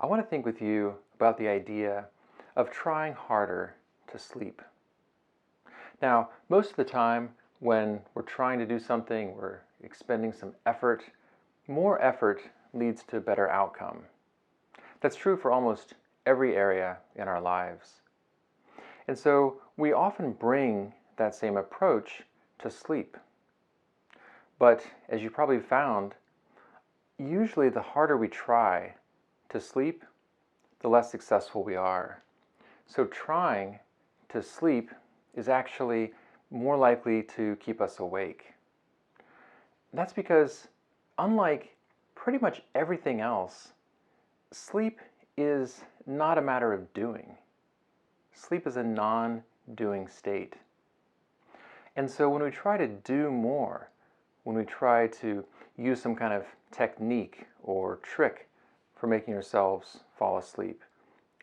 I want to think with you about the idea of trying harder to sleep. Now, most of the time when we're trying to do something, we're expending some effort, more effort leads to a better outcome. That's true for almost every area in our lives. And so we often bring that same approach to sleep. But as you probably found, usually the harder we try to sleep, the less successful we are. So trying to sleep is actually more likely to keep us awake. That's because, unlike pretty much everything else, sleep is not a matter of doing. Sleep is a non-doing state. And so when we try to do more, when we try to use some kind of technique or trick for making ourselves fall asleep,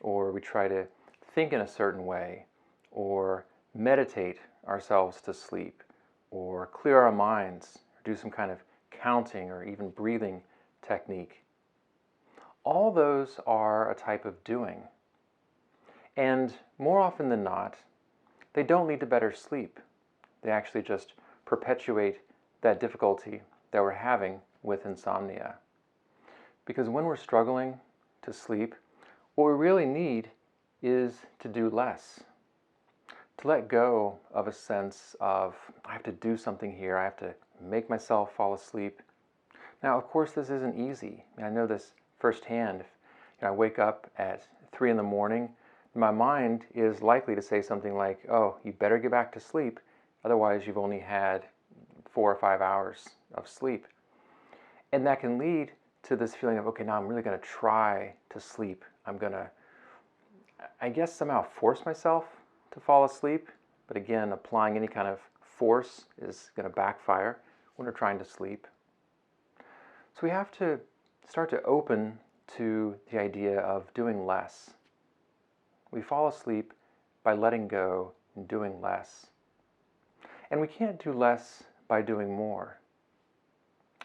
or we try to think in a certain way, or meditate ourselves to sleep, or clear our minds, or do some kind of counting or even breathing technique. All those are a type of doing. And more often than not, they don't lead to better sleep. They actually just perpetuate that difficulty that we're having with insomnia. Because when we're struggling to sleep, what we really need is to do less. To let go of a sense of, I have to do something here, I have to make myself fall asleep. Now, of course, this isn't easy. I know this firsthand. If I wake up at 3 in the morning, my mind is likely to say something like, oh, you better get back to sleep, otherwise you've only had 4 or 5 hours of sleep. And that can lead to this feeling of, okay, now I'm really going to try to sleep. I'm going to, I guess, somehow force myself to fall asleep. But again, applying any kind of force is going to backfire when we're trying to sleep. So we have to start to open to the idea of doing less. We fall asleep by letting go and doing less. And we can't do less by doing more.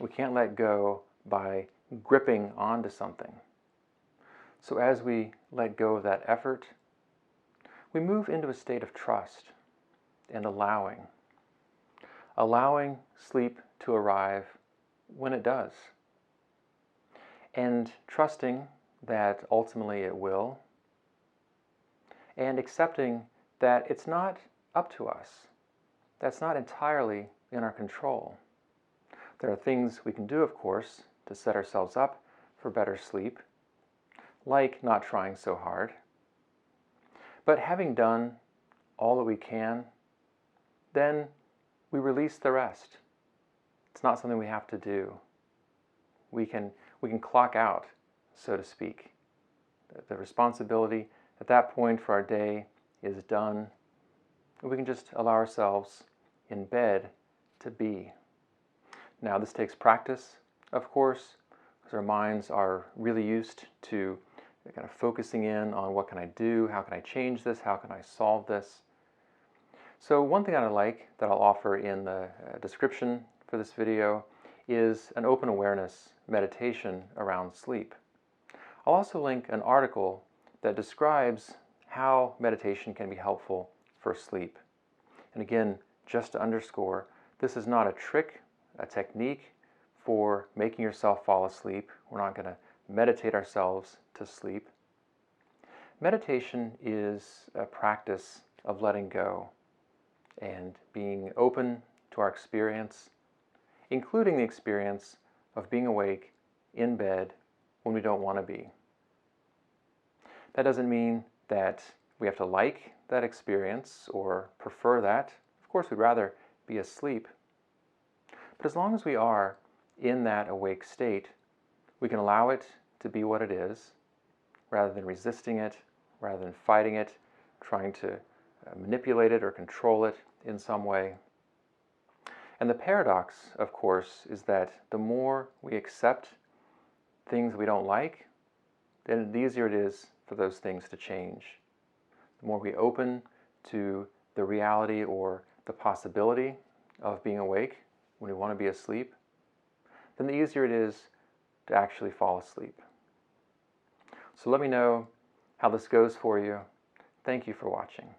We can't let go by gripping onto something. So as we let go of that effort, we move into a state of trust and allowing sleep to arrive when it does, and trusting that ultimately it will, and accepting that it's not up to us. That's not entirely in our control. There are things we can do, of course, to set ourselves up for better sleep, like not trying so hard. But having done all that we can, then we release the rest. It's not something we have to do. We can clock out, so to speak. The responsibility at that point for our day is done. We can just allow ourselves in bed to be. Now, this takes practice, of course, because our minds are really used to kind of focusing in on what can I do, how can I change this, how can I solve this. So one thing I'd like that I'll offer in the description for this video is an open awareness meditation around sleep. I'll also link an article that describes how meditation can be helpful for sleep. And again, just to underscore, this is not a trick, a technique for making yourself fall asleep. We're not going to meditate ourselves to sleep. Meditation is a practice of letting go and being open to our experience, including the experience of being awake in bed when we don't want to be. That doesn't mean that we have to like that experience or prefer that. Of course, we'd rather be asleep. But as long as we are in that awake state, we can allow it to be what it is, rather than resisting it, rather than fighting it, trying to manipulate it or control it in some way. And the paradox, of course, is that the more we accept things we don't like, then the easier it is for those things to change. The more we open to the reality or the possibility of being awake when we want to be asleep, then the easier it is to actually fall asleep. So let me know how this goes for you. Thank you for watching.